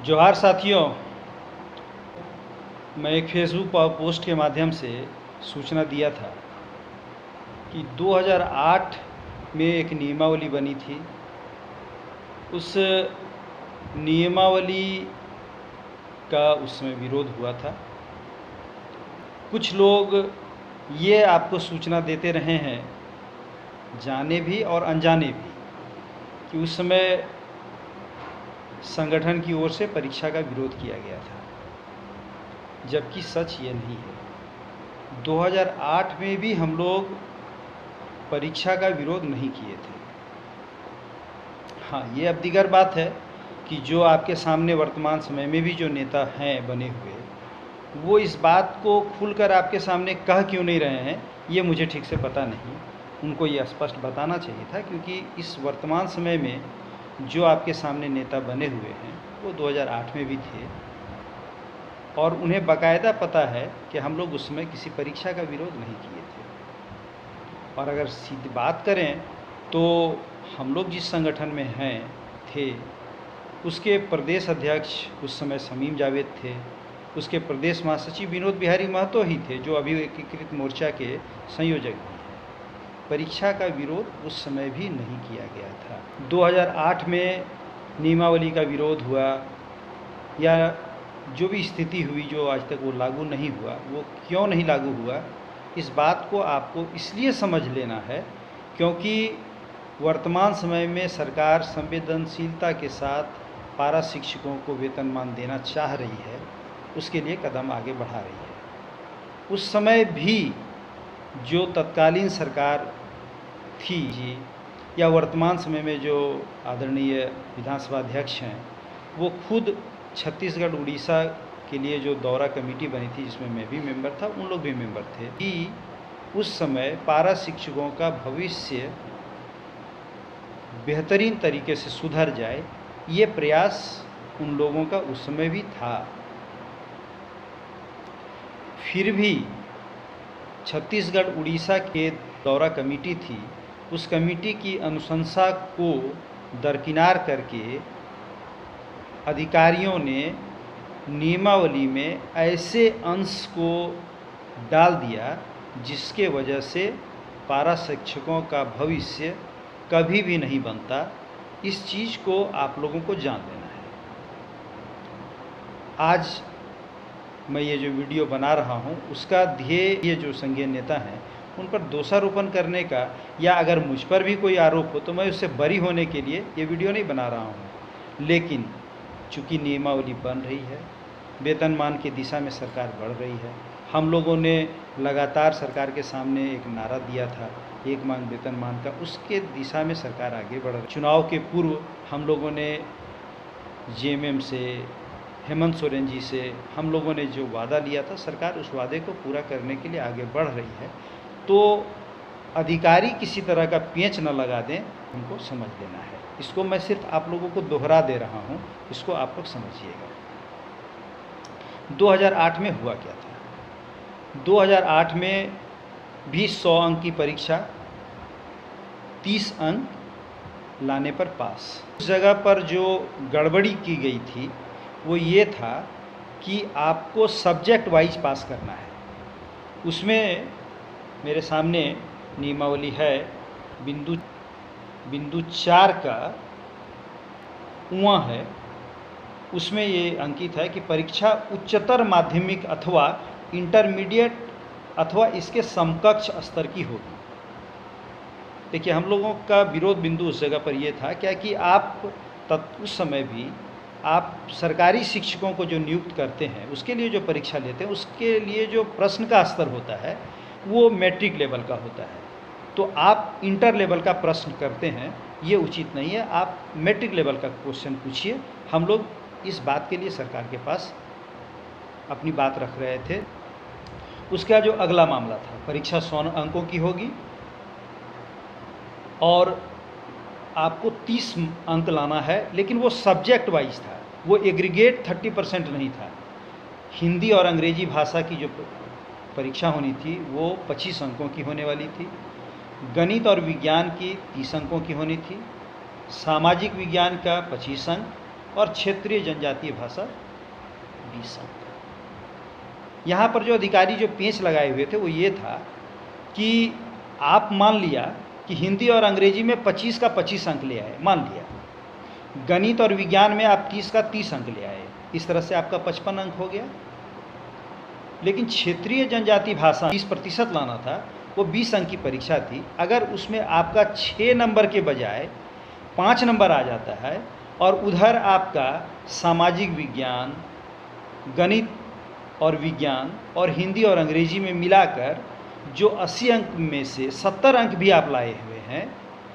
जोहार साथियों, मैं एक फेसबुक पोस्ट के माध्यम से सूचना दिया था कि 2008 में एक नियमावली बनी थी। उस नियमावली का उस समय विरोध हुआ था। कुछ लोग ये आपको सूचना देते रहे हैं, जाने भी और अनजाने भी, कि उस समय संगठन की ओर से परीक्षा का विरोध किया गया था, जबकि सच ये नहीं है। 2008 में भी हम लोग परीक्षा का विरोध नहीं किए थे। हाँ, ये अब दीगर बात है कि जो आपके सामने वर्तमान समय में भी जो नेता हैं बने हुए, वो इस बात को खुलकर आपके सामने कह क्यों नहीं रहे हैं, ये मुझे ठीक से पता नहीं। उनको ये स्पष्ट बताना चाहिए था, क्योंकि इस वर्तमान समय में जो आपके सामने नेता बने हुए हैं वो 2008 में भी थे और उन्हें बाकायदा पता है कि हम लोग उस समय किसी परीक्षा का विरोध नहीं किए थे। और अगर सीधी बात करें तो हम लोग जिस संगठन में थे उसके प्रदेश अध्यक्ष उस समय शमीम जावेद थे, उसके प्रदेश महासचिव विनोद बिहारी महतो ही थे, जो अभी एकीकृत मोर्चा के संयोजक भी हैं। परीक्षा का विरोध उस समय भी नहीं किया गया था। 2008 में नियमावली का विरोध हुआ या जो भी स्थिति हुई, जो आज तक वो लागू नहीं हुआ, वो क्यों नहीं लागू हुआ, इस बात को आपको इसलिए समझ लेना है क्योंकि वर्तमान समय में सरकार संवेदनशीलता के साथ पारा शिक्षकों को वेतनमान देना चाह रही है, उसके लिए कदम आगे बढ़ा रही है। उस समय भी जो तत्कालीन सरकार थी जी, या वर्तमान समय में जो आदरणीय विधानसभा अध्यक्ष हैं, वो खुद छत्तीसगढ़ उड़ीसा के लिए जो दौरा कमेटी बनी थी, जिसमें मैं भी मेंबर था, उन लोग भी मेंबर थे, कि उस समय पारा शिक्षकों का भविष्य बेहतरीन तरीके से सुधर जाए, ये प्रयास उन लोगों का उस समय भी था। फिर भी छत्तीसगढ़ उड़ीसा के दौरा कमेटी थी, उस कमेटी की अनुशंसा को दरकिनार करके अधिकारियों ने नियमावली में ऐसे अंश को डाल दिया जिसके वजह से पारा शिक्षकों का भविष्य कभी भी नहीं बनता। इस चीज़ को आप लोगों को जान लेना है। आज मैं ये जो वीडियो बना रहा हूँ, उसका ध्येय ये जो संज्ञेय नेता हैं उन पर दोषारोपण करने का, या अगर मुझ पर भी कोई आरोप हो तो मैं उससे बरी होने के लिए ये वीडियो नहीं बना रहा हूँ। लेकिन चूँकि नियमावली बन रही है, वेतनमान की दिशा में सरकार बढ़ रही है, हम लोगों ने लगातार सरकार के सामने एक नारा दिया था, एक मांग वेतनमान का, उसके दिशा में सरकार आगे बढ़ रही। चुनाव के पूर्व हम लोगों ने जेएमएम से, हेमंत सोरेन जी से हम लोगों ने जो वादा लिया था, सरकार उस वादे को पूरा करने के लिए आगे बढ़ रही है। तो अधिकारी किसी तरह का पेंच न लगा दें, उनको समझ लेना है। इसको मैं सिर्फ आप लोगों को दोहरा दे रहा हूँ, इसको आप लोग समझिएगा। 2008 में हुआ क्या था? 2008 में भी 100 अंक की परीक्षा, 30 अंक लाने पर पास। उस जगह पर जो गड़बड़ी की गई थी वो ये था कि आपको सब्जेक्ट वाइज पास करना है। उसमें मेरे सामने नियमावली है, बिंदु 4 का उआ है, उसमें ये अंकित है कि परीक्षा उच्चतर माध्यमिक अथवा इंटरमीडिएट अथवा इसके समकक्ष स्तर की होगी। देखिए, हम लोगों का विरोध बिंदु उस जगह पर यह था क्या कि आप उस समय भी आप सरकारी शिक्षकों को जो नियुक्त करते हैं, उसके लिए जो परीक्षा लेते हैं, उसके लिए जो प्रश्न का स्तर होता है वो मैट्रिक लेवल का होता है। तो आप इंटर लेवल का प्रश्न करते हैं, ये उचित नहीं है। आप मैट्रिक लेवल का क्वेश्चन पूछिए। हम लोग इस बात के लिए सरकार के पास अपनी बात रख रहे थे। उसका जो अगला मामला था, परीक्षा 100 अंकों की होगी और आपको 30 अंक लाना है, लेकिन वो सब्जेक्ट वाइज था, वो एग्रीगेट 30% नहीं था। हिंदी और अंग्रेजी भाषा की जो परीक्षा होनी थी वो 25 अंकों की होने वाली थी। गणित और विज्ञान की 30 अंकों की होनी थी। सामाजिक विज्ञान का 25 अंक और क्षेत्रीय जनजातीय भाषा 20 अंक। यहाँ पर जो अधिकारी जो पेंच लगाए हुए थे वो ये था कि आप मान लिया कि हिंदी और अंग्रेजी में 25 का 25 अंक ले आए, मान लिया गणित और विज्ञान में आप 30 का 30 अंक ले आए, इस तरह से आपका 55 अंक हो गया। लेकिन क्षेत्रीय जनजाति भाषा 30% लाना था, वो 20 अंक की परीक्षा थी। अगर उसमें आपका 6 नंबर के बजाय 5 नंबर आ जाता है और उधर आपका सामाजिक विज्ञान, गणित और विज्ञान और हिंदी और अंग्रेजी में मिलाकर जो 80 अंक में से 70 अंक भी आप लाए हुए हैं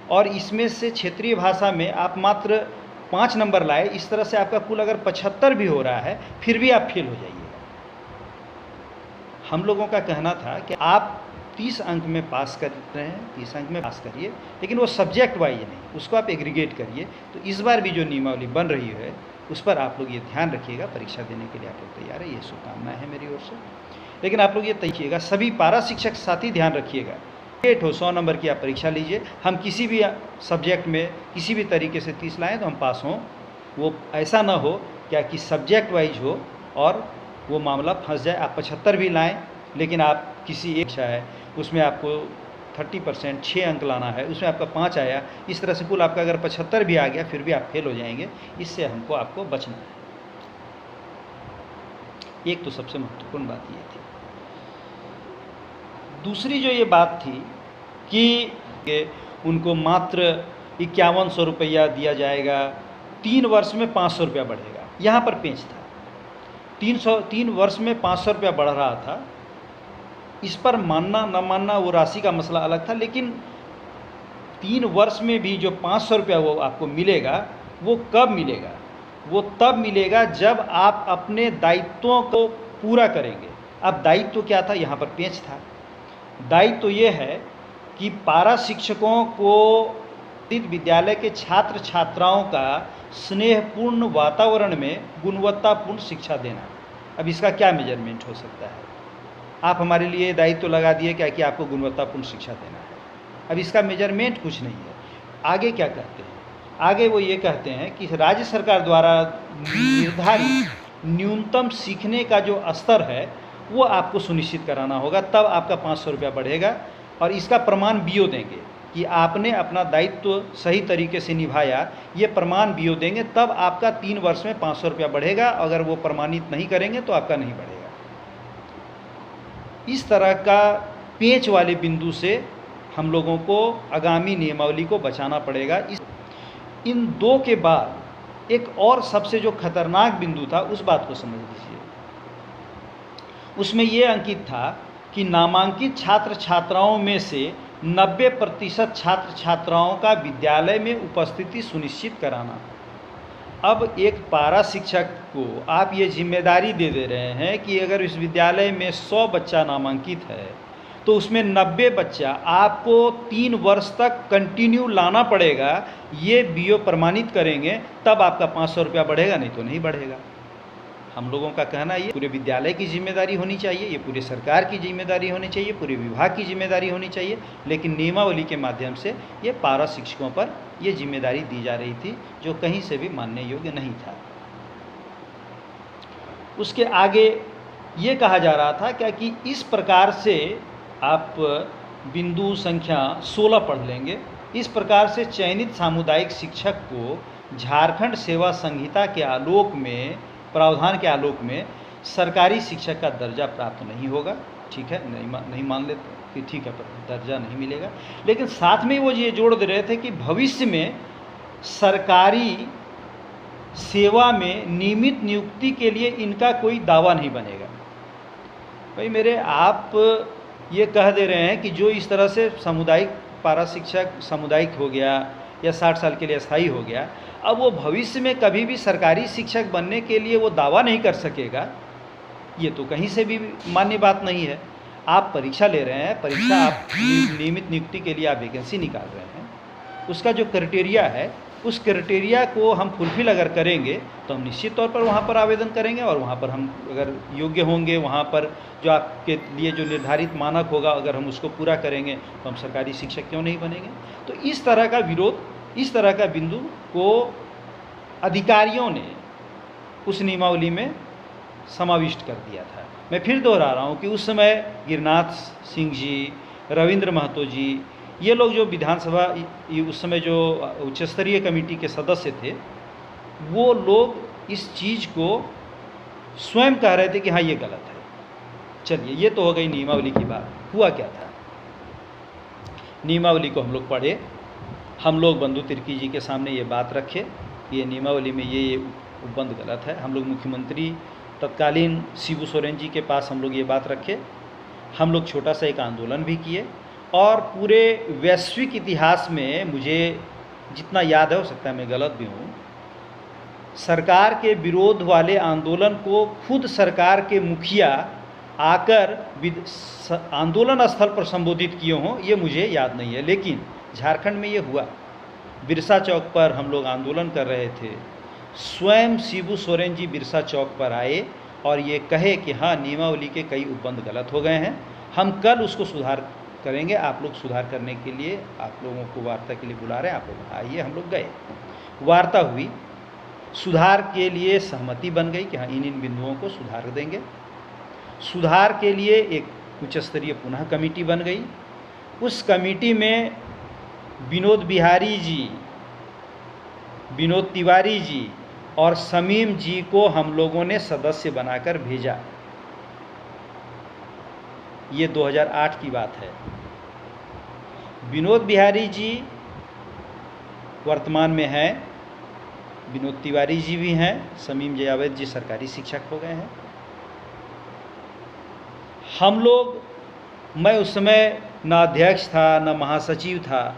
और इसमें से क्षेत्रीय भाषा में आप मात्र 5 नंबर लाए, इस तरह से आपका कुल अगर 75 भी हो रहा है फिर भी आप फेल हो जाइएगा। हम लोगों का कहना था कि आप 30 अंक में पास कर रहे हैं, 30 अंक में पास करिए, लेकिन वो सब्जेक्ट वाइज नहीं, उसको आप एग्रीगेट करिए। तो इस बार भी जो नियमावली बन रही है उस पर आप लोग ये ध्यान रखिएगा। परीक्षा देने के लिए आप लोग तैयार है, ये शुभकामनाएं है मेरी ओर से। लेकिन आप लोग ये तय सभी पारा शिक्षक साथी ध्यान रखिएगा, 100 नंबर की आप परीक्षा लीजिए। हम किसी भी सब्जेक्ट में किसी भी तरीके से 30 लाएँ तो हम पास हों। वो ऐसा ना हो क्या कि सब्जेक्ट वाइज हो और वो मामला फंस जाए। आप 75 भी लाएँ लेकिन आप किसी एक है उसमें आपको 30% 6 अंक लाना है, उसमें आपका 5 आया, इस तरह से कुल आपका अगर 75 भी आ गया फिर भी आप फेल हो जाएंगे। इससे आपको बचना है। एक तो सबसे महत्वपूर्ण बात ये थी। दूसरी जो ये बात थी कि उनको मात्र 5100 रुपया दिया जाएगा, 3 वर्ष में 500 रुपया बढ़ेगा। यहाँ पर पेंच था, 3 वर्ष में 500 रुपया बढ़ रहा था। इस पर मानना न मानना वो राशि का मसला अलग था, लेकिन 3 वर्ष में भी जो 500 रुपया वो आपको मिलेगा, वो कब मिलेगा? वो तब मिलेगा जब आप अपने दायित्वों को पूरा करेंगे। अब दायित्व क्या था? यहाँ पर पेंच था। दायित्व तो ये है कि पारा शिक्षकों को विद्यालय के छात्र छात्राओं का स्नेहपूर्ण वातावरण में गुणवत्तापूर्ण शिक्षा देना। अब इसका क्या मेजरमेंट हो सकता है? आप हमारे लिए दायित्व लगा दिए क्या कि आपको गुणवत्तापूर्ण शिक्षा देना है। अब इसका मेजरमेंट कुछ नहीं है। आगे क्या कहते हैं? आगे वो ये कहते हैं कि राज्य सरकार द्वारा निर्धारित न्यूनतम सीखने का जो स्तर है वो आपको सुनिश्चित कराना होगा, तब आपका 500 रुपया बढ़ेगा। और इसका प्रमाण बीओ देंगे कि आपने अपना दायित्व सही तरीके से निभाया, ये प्रमाण बीओ देंगे, तब आपका 3 वर्ष में 500 रुपया बढ़ेगा। अगर वो प्रमाणित नहीं करेंगे तो आपका नहीं बढ़ेगा। इस तरह का पेंच वाले बिंदु से हम लोगों को आगामी नियमावली को बचाना पड़ेगा। इन दो के बाद एक और सबसे जो खतरनाक बिंदु था उस बात को समझ लीजिए। उसमें ये अंकित था कि नामांकित छात्र छात्राओं में से 90% छात्र छात्राओं का विद्यालय में उपस्थिति सुनिश्चित कराना। अब एक पारा शिक्षक को आप ये जिम्मेदारी दे रहे हैं कि अगर इस विद्यालय में 100 बच्चा नामांकित है तो उसमें 90 बच्चा आपको 3 वर्ष तक कंटिन्यू लाना पड़ेगा। ये बीओ प्रमाणित करेंगे तब आपका 500 रुपया बढ़ेगा, नहीं तो नहीं बढ़ेगा। हम लोगों का कहना ये पूरे विद्यालय की जिम्मेदारी होनी चाहिए, ये पूरे सरकार की जिम्मेदारी होनी चाहिए, पूरे विभाग की जिम्मेदारी होनी चाहिए। लेकिन नियमावली के माध्यम से ये पारा शिक्षकों पर ये जिम्मेदारी दी जा रही थी, जो कहीं से भी मानने योग्य नहीं था। उसके आगे ये कहा जा रहा था क्या कि इस प्रकार से आप बिंदु संख्या 16 पढ़ लेंगे। इस प्रकार से चयनित सामुदायिक शिक्षक को झारखंड सेवा संहिता के आलोक में, प्रावधान के आलोक में सरकारी शिक्षक का दर्जा प्राप्त नहीं होगा। ठीक है, नहीं मान लेते कि ठीक है, पर दर्जा नहीं मिलेगा। लेकिन साथ में वो ये जोड़ दे रहे थे कि भविष्य में सरकारी सेवा में नियमित नियुक्ति के लिए इनका कोई दावा नहीं बनेगा। भाई मेरे, आप ये कह दे रहे हैं कि जो इस तरह से सामुदायिक पारा शिक्षक सामुदायिक हो गया या 60 साल के लिए अस्थायी हो गया, अब वो भविष्य में कभी भी सरकारी शिक्षक बनने के लिए वो दावा नहीं कर सकेगा। ये तो कहीं से भी मान्य बात नहीं है। आप परीक्षा ले रहे हैं, परीक्षा आप नियमित नियुक्ति के लिए आप वैकेंसी निकाल रहे हैं, उसका जो क्राइटेरिया है उस क्राइटेरिया को हम फुलफिल अगर करेंगे तो हम निश्चित तौर पर वहाँ पर आवेदन करेंगे और वहाँ पर हम अगर योग्य होंगे, वहाँ पर जो आपके लिए जो निर्धारित मानक होगा अगर हम उसको पूरा करेंगे तो हम सरकारी शिक्षक क्यों नहीं बनेंगे। तो इस तरह का विरोध, इस तरह का बिंदु को अधिकारियों ने उस नियमावली में समाविष्ट कर दिया था। मैं फिर दोहरा रहा हूँ कि उस समय गिरिनाथ सिंह जी, रविंद्र महतो जी, ये लोग जो विधानसभा उस समय जो उच्च स्तरीय कमेटी के सदस्य थे, वो लोग इस चीज़ को स्वयं कह रहे थे कि हाँ ये गलत है। चलिए, ये तो हो गई नियमावली की बात। हुआ क्या था? नियमावली को हम लोग पढ़े, हम लोग बंधु तिर्की जी के सामने ये बात रखे कि ये नियमावली में ये उपबंध गलत है। हम लोग मुख्यमंत्री तत्कालीन शिबू सोरेन जी के पास हम लोग ये बात रखे। हम लोग छोटा सा एक आंदोलन भी किए और पूरे वैश्विक इतिहास में मुझे जितना याद है, हो सकता है मैं गलत भी हूँ, सरकार के विरोध वाले आंदोलन को खुद सरकार के मुखिया आकर आंदोलन स्थल पर संबोधित किए हों, ये मुझे याद नहीं है। लेकिन झारखंड में ये हुआ। बिरसा चौक पर हम लोग आंदोलन कर रहे थे, स्वयं शिबू सोरेन जी बिरसा चौक पर आए और ये कहे कि हाँ नियमावली के कई उपबंध गलत हो गए हैं, हम कल उसको सुधार करेंगे, आप लोग सुधार करने के लिए आप लोगों को वार्ता के लिए बुला रहे हैं, आप लोग आइए। हम लोग गए, वार्ता हुई, सुधार के लिए सहमति बन गई कि हाँ इन बिंदुओं को सुधार देंगे। सुधार के लिए एक उच्च स्तरीय पुनः कमेटी बन गई। उस कमेटी में विनोद बिहारी जी, विनोद तिवारी जी और शमीम जी को हम लोगों ने सदस्य बनाकर भेजा। ये 2008 की बात है। विनोद बिहारी जी वर्तमान में हैं, विनोद तिवारी जी भी हैं, शमीम जावेद जी सरकारी शिक्षक हो गए हैं। हम लोग, मैं उस समय न अध्यक्ष था न महासचिव था,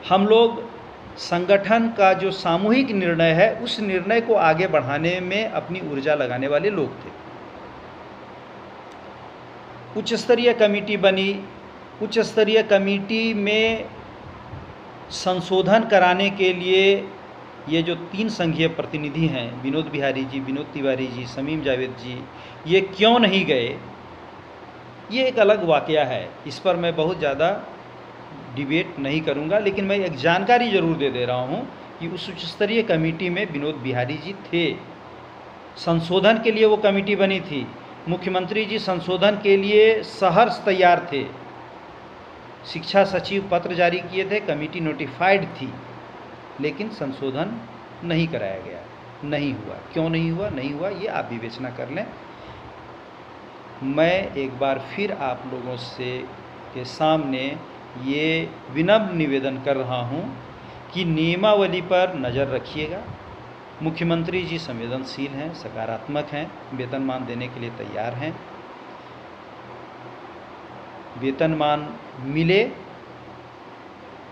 हम लोग संगठन का जो सामूहिक निर्णय है उस निर्णय को आगे बढ़ाने में अपनी ऊर्जा लगाने वाले लोग थे। उच्च स्तरीय कमेटी बनी। उच्च स्तरीय कमेटी में संशोधन कराने के लिए ये जो 3 संघीय प्रतिनिधि हैं, विनोद बिहारी जी, विनोद तिवारी जी, शमीम जावेद जी, ये क्यों नहीं गए, ये एक अलग वाकया है। इस पर मैं बहुत ज़्यादा डिबेट नहीं करूंगा, लेकिन मैं एक जानकारी ज़रूर दे रहा हूं कि उस उच्च स्तरीय कमेटी में विनोद बिहारी जी थे। संशोधन के लिए वो कमेटी बनी थी। मुख्यमंत्री जी संशोधन के लिए सहर्ष तैयार थे। शिक्षा सचिव पत्र जारी किए थे, कमेटी नोटिफाइड थी, लेकिन संशोधन नहीं कराया गया, नहीं हुआ। क्यों नहीं हुआ? नहीं हुआ, ये आप विवेचना कर लें। मैं एक बार फिर आप लोगों से के सामने ये विनम्र निवेदन कर रहा हूँ कि नियमावली पर नज़र रखिएगा। मुख्यमंत्री जी संवेदनशील हैं, सकारात्मक हैं, वेतनमान देने के लिए तैयार हैं। वेतनमान मिले,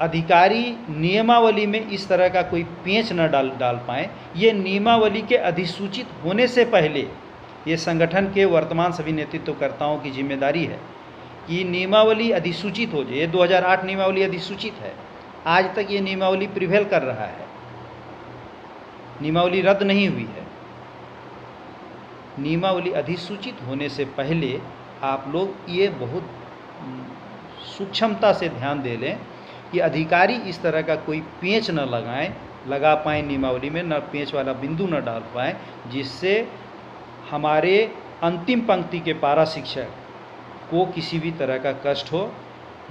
अधिकारी नियमावली में इस तरह का कोई पेंच न डाल पाएँ। ये नियमावली के अधिसूचित होने से पहले ये संगठन के वर्तमान सभी नेतृत्वकर्ताओं की जिम्मेदारी है कि नियमावली अधिसूचित हो जाए। ये 2008 नियमावली अधिसूचित है, आज तक ये नियमावली प्रिवेल कर रहा है, नियमावली रद्द नहीं हुई है। नियमावली अधिसूचित होने से पहले आप लोग ये बहुत सूक्ष्मता से ध्यान दे लें कि अधिकारी इस तरह का कोई पेंच न लगा पाएँ नियमावली में, न पेंच वाला बिंदु न डाल पाएँ, जिससे हमारे अंतिम पंक्ति के पारा शिक्षक को किसी भी तरह का कष्ट हो।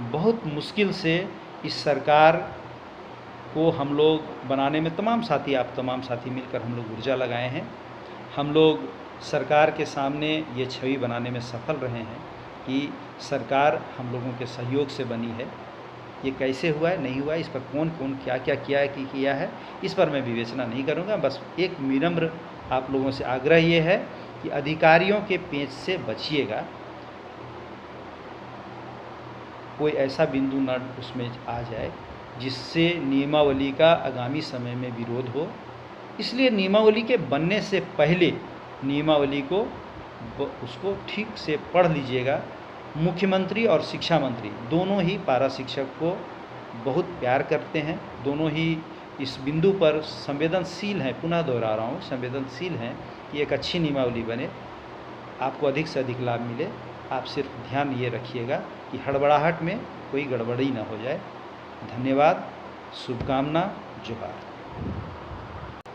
बहुत मुश्किल से इस सरकार को हम लोग बनाने में तमाम साथी मिलकर हम लोग ऊर्जा लगाए हैं। हम लोग सरकार के सामने ये छवि बनाने में सफल रहे हैं कि सरकार हम लोगों के सहयोग से बनी है। ये कैसे हुआ है, नहीं हुआ है, इस पर कौन कौन क्या क्या किया है, इस पर मैं विवेचना नहीं करूँगा। बस एक विनम्र आप लोगों से आग्रह ये है कि अधिकारियों के पेंच से बचिएगा, कोई ऐसा बिंदु न उसमें आ जाए जिससे नियमावली का आगामी समय में विरोध हो। इसलिए नियमावली के बनने से पहले नियमावली को उसको ठीक से पढ़ लीजिएगा। मुख्यमंत्री और शिक्षा मंत्री दोनों ही पारा शिक्षक को बहुत प्यार करते हैं, दोनों ही इस बिंदु पर संवेदनशील हैं। पुनः दोहरा रहा हूँ, संवेदनशील हैं कि एक अच्छी नियमावली बने, आपको अधिक से अधिक लाभ मिले। आप सिर्फ ध्यान ये रखिएगा कि हड़बड़ाहट में कोई गड़बड़ी ना हो जाए। धन्यवाद, शुभकामना, जोहार।